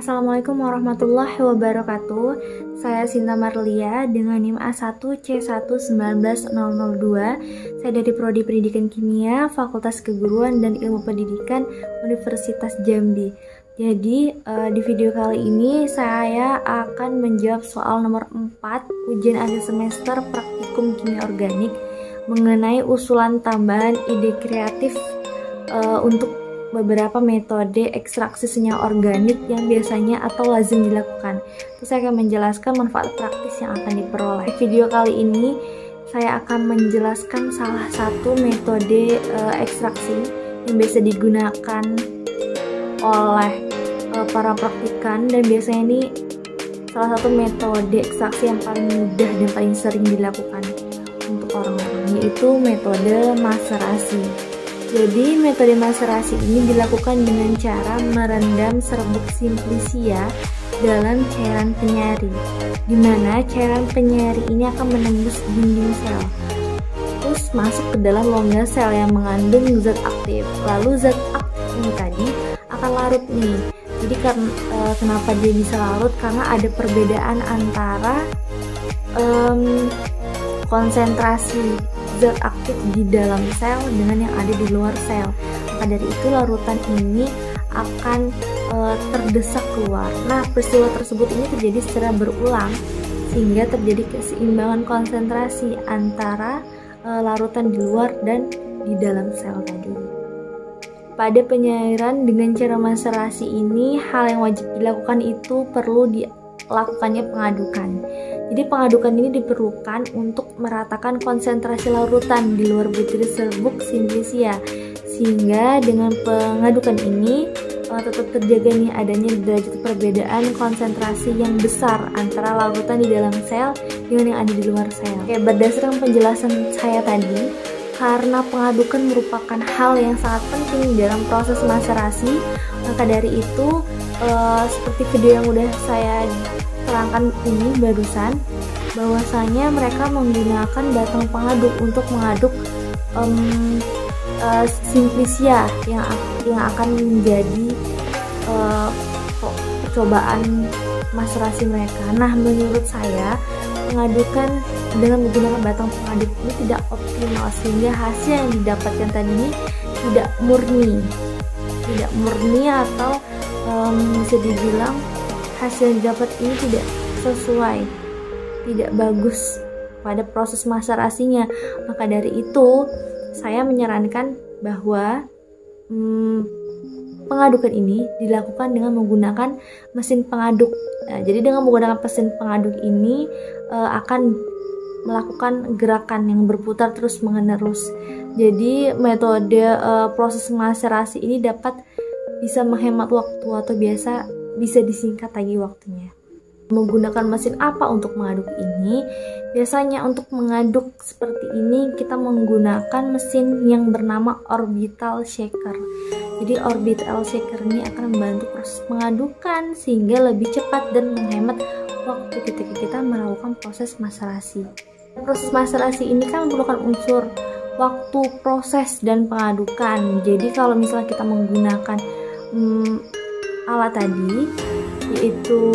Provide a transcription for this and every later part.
Assalamualaikum warahmatullahi wabarakatuh. Saya Sinta Marlia dengan NIM A1C1190002. Saya dari Prodi Pendidikan Kimia, Fakultas Keguruan dan Ilmu Pendidikan Universitas Jambi. Jadi di video kali ini saya akan menjawab soal nomor 4 ujian akhir semester praktikum kimia organik mengenai usulan tambahan ide kreatif untuk beberapa metode ekstraksi senyawa organik yang biasanya atau lazim dilakukan. Terus saya akan menjelaskan manfaat praktis yang akan diperoleh. Di video kali ini saya akan menjelaskan salah satu metode ekstraksi yang biasa digunakan oleh para praktikan, dan biasanya ini salah satu metode ekstraksi yang paling mudah dan paling sering dilakukan untuk orang-orang, yaitu metode maserasi. Jadi metode maserasi ini dilakukan dengan cara merendam serbuk simplicia dalam cairan penyari, di mana cairan penyari ini akan menembus dinding sel, terus masuk ke dalam rongga sel yang mengandung zat aktif. Lalu zat aktif ini tadi akan larut nih. Jadi kenapa dia bisa larut? Karena ada perbedaan antara konsentrasi zat aktif di dalam sel dengan yang ada di luar sel. Maka dari itu larutan ini akan terdesak keluar. Nah, peristiwa tersebut ini terjadi secara berulang sehingga terjadi keseimbangan konsentrasi antara larutan di luar dan di dalam sel tadi. Pada penyairan dengan cara maserasi ini, hal yang wajib dilakukan itu perlu dilakukannya pengadukan. Jadi pengadukan ini diperlukan untuk meratakan konsentrasi larutan di luar butir serbuk simplicia, sehingga dengan pengadukan ini tetap terjaga nih adanya derajat perbedaan konsentrasi yang besar antara larutan di dalam sel dengan yang ada di luar sel. Oke, berdasarkan penjelasan saya tadi, karena pengadukan merupakan hal yang sangat penting dalam proses maserasi, maka dari itu seperti video yang udah saya terangkan ini barusan, bahwasanya mereka menggunakan batang pengaduk untuk mengaduk simplicia yang akan menjadi percobaan maserasi mereka. Nah, menurut saya pengadukan dengan menggunakan batang pengaduk ini tidak optimal, sehingga hasil yang didapatkan tadi ini tidak murni atau bisa dibilang hasil yang didapat ini tidak sesuai, tidak bagus pada proses maserasinya. Maka dari itu saya menyarankan bahwa pengadukan ini dilakukan dengan menggunakan mesin pengaduk. Nah, jadi dengan menggunakan mesin pengaduk ini akan melakukan gerakan yang berputar terus menerus. Jadi metode proses maserasi ini dapat bisa menghemat waktu atau bisa disingkat lagi waktunya. Menggunakan mesin apa untuk mengaduk ini? Biasanya untuk mengaduk seperti ini kita menggunakan mesin yang bernama orbital shaker. Jadi orbital shaker ini akan membantu proses pengadukan sehingga lebih cepat dan menghemat waktu ketika kita melakukan proses maserasi. Proses maserasi ini kan memerlukan unsur waktu, proses, dan pengadukan. Jadi kalau misalnya kita menggunakan alat tadi, yaitu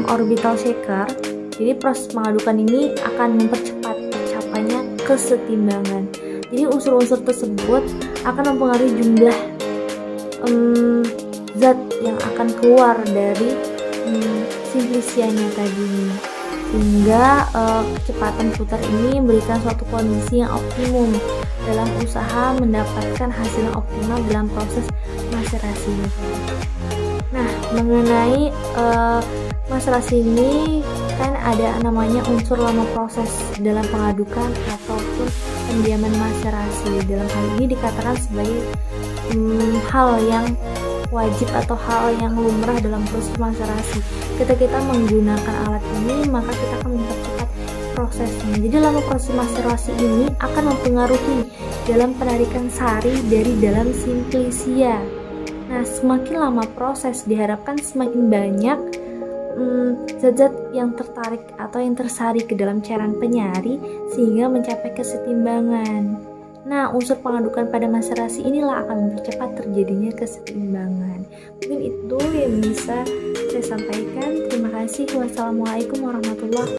orbital shaker, jadi proses pengadukan ini akan mempercepat tercapainya kesetimbangan. Jadi unsur-unsur tersebut akan mempengaruhi jumlah zat yang akan keluar dari simplicianya tadi, sehingga kecepatan putar ini memberikan suatu kondisi yang optimum dalam usaha mendapatkan hasil yang optimal dalam proses maserasi. Nah, mengenai maserasi ini kan ada namanya unsur lama proses dalam pengadukan ataupun pendiaman maserasi. Dalam hal ini dikatakan sebagai hal yang wajib atau hal yang lumrah dalam proses maserasi. Ketika kita menggunakan alat ini, maka kita akan mempercepat prosesnya. Jadi lama proses maserasi ini akan mempengaruhi dalam penarikan sari dari dalam simplicia. Nah, semakin lama proses diharapkan semakin banyak zat-zat yang tertarik atau yang tersari ke dalam cairan penyari sehingga mencapai kesetimbangan. Nah, Nah, unsur pengadukan pada masa rasi inilah akan mempercepat terjadinya keseimbangan. Mungkin itu yang bisa saya sampaikan. Terima kasih. Wassalamualaikum warahmatullahi wabarakatuh.